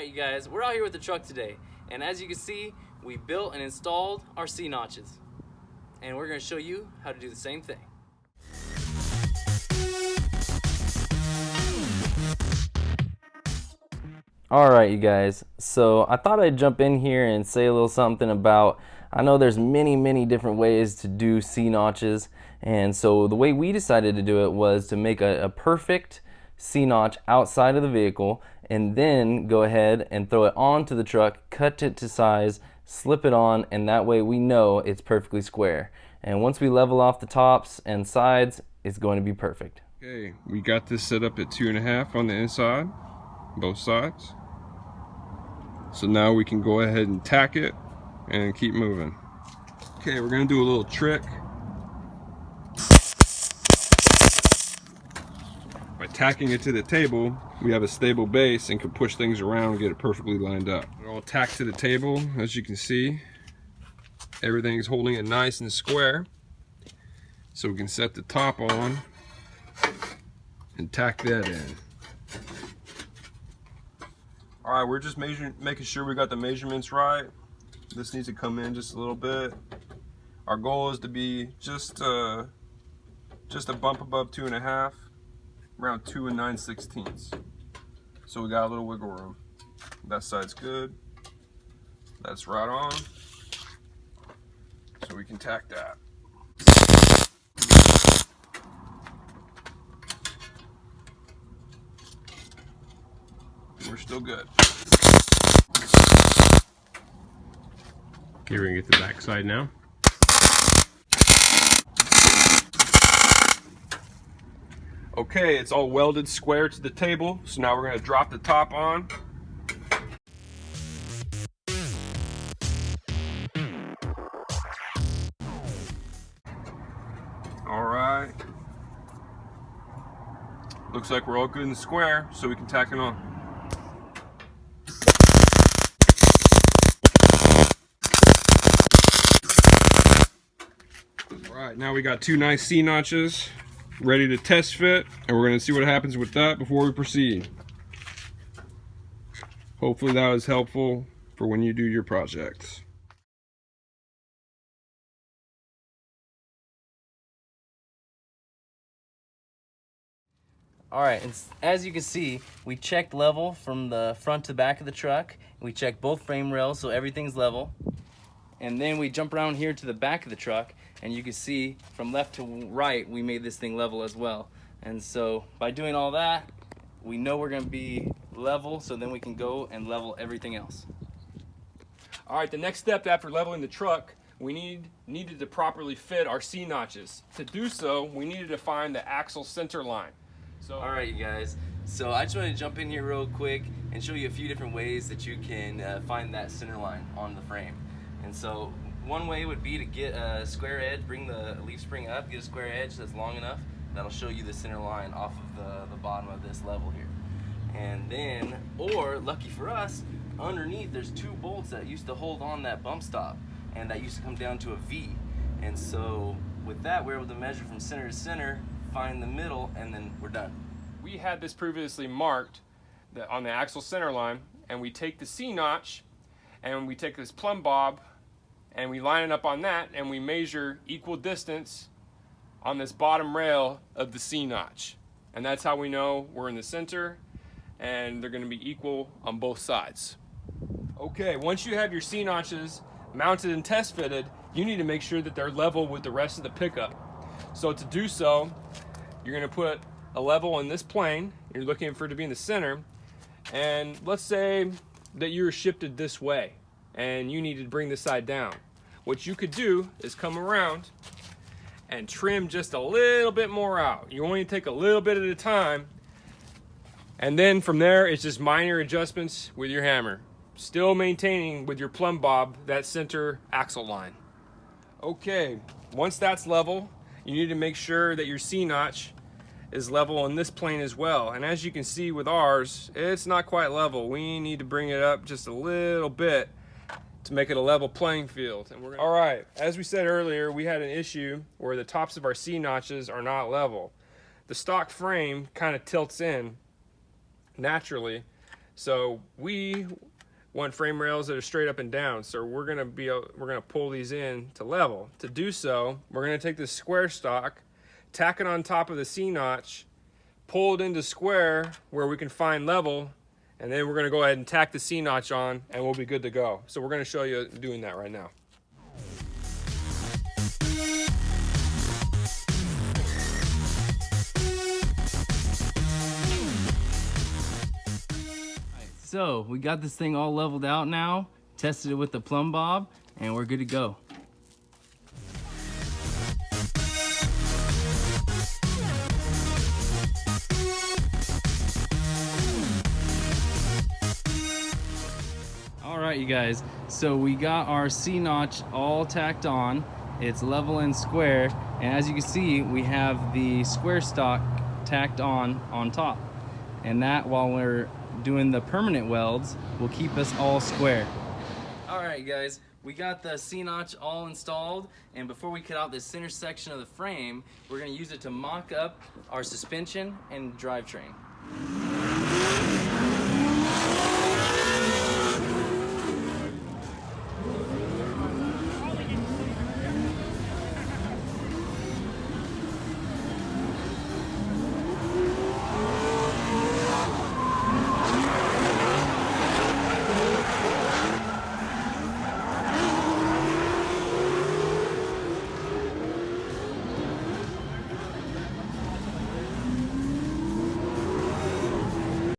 Alright you guys, we're out here with the truck today, and as you can see, we built and installed our C notches. And we're going to show you how to do the same thing. Alright you guys, so I thought I'd jump in here and say a little something about, I know there's many different ways to do C notches, and so the way we decided to do it was to make a perfect C notch outside of the vehicle and then go ahead and throw it onto the truck, cut it to size, slip it on, and that way we know it's perfectly square. And once we level off the tops and sides, it's going to be perfect. Okay, we got this set up at 2.5 on the inside, both sides. So now we can go ahead and tack it and keep moving. Okay, we're gonna do a little trick. By tacking it to the table, we have a stable base and can push things around and get it perfectly lined up. We're all tacked to the table, as you can see. Everything's holding it nice and square. So we can set the top on and tack that in. All right, we're just making sure we got the measurements right. This needs to come in just a little bit. Our goal is to be just a bump above 2.5, around 2 9/16. So we got a little wiggle room. That side's good. That's right on. So we can tack that. We're still good. Okay, we're gonna get the back side now. Okay, it's all welded square to the table, so now we're gonna drop the top on. All right. Looks like we're all good and square, so we can tack it on. All right, now we got 2 nice C notches ready to test fit, and we're going to see what happens with that before we proceed. Hopefully that was helpful for when you do your projects. Alright, and as you can see, we checked level from the front to back of the truck. We checked both frame rails so everything's level. And then we jump around here to the back of the truck, and you can see from left to right we made this thing level as well. And so by doing all that, we know we're going to be level, so then we can go and level everything else. All right, the next step after leveling the truck, we needed to properly fit our C notches. To do so, we needed to find the axle center line. So, all right, you guys. So I just want to jump in here real quick and show you a few different ways that you can find that center line on the frame. And so one way would be to get a square edge, bring the leaf spring up, get a square edge that's long enough. That'll show you the center line off of the bottom of this level here. And then, or lucky for us, underneath there's 2 bolts that used to hold on that bump stop, and that used to come down to a V. And so with that, we're able to measure from center to center, find the middle, and then we're done. we had this previously marked on the axle center line, and we take the C notch and we take this plumb bob and we line it up on that, and we measure equal distance on this bottom rail of the C notch. And that's how we know we're in the center and they're going to be equal on both sides. Okay, once you have your C notches mounted and test fitted, you need to make sure that they're level with the rest of the pickup. So to do so, you're going to put a level in this plane. You're looking for it to be in the center, and let's say that you're shifted this way and you need to bring this side down. What you could do is come around and trim just a little bit more out. You only take a little bit at a time, and then from there it's just minor adjustments with your hammer, still maintaining with your plumb bob that center axle line. Okay, once that's level, you need to make sure that your C notch is level on this plane as well. And as you can see with ours, it's not quite level. We need to bring it up just a little bit to make it a level playing field. And all right, as we said earlier, we had an issue where the tops of our C notches are not level. The stock frame kind of tilts in naturally, So we want frame rails that are straight up and down. So we're gonna pull these in to level. To do so, we're gonna take this square stock, tack it on top of the C notch, pull it into square where we can find level, and then we're gonna go ahead and tack the C notch on and we'll be good to go. So we're gonna show you doing that right now. So we got this thing all leveled out now, tested it with the plumb bob, and we're good to go. All right, you guys, so we got our C notch all tacked on. It's level and square, and as you can see, we have the square stock tacked on top. And that, while we're doing the permanent welds, will keep us all square. All right, guys, we got the C notch all installed, and before we cut out this center section of the frame, we're gonna use it to mock up our suspension and drivetrain.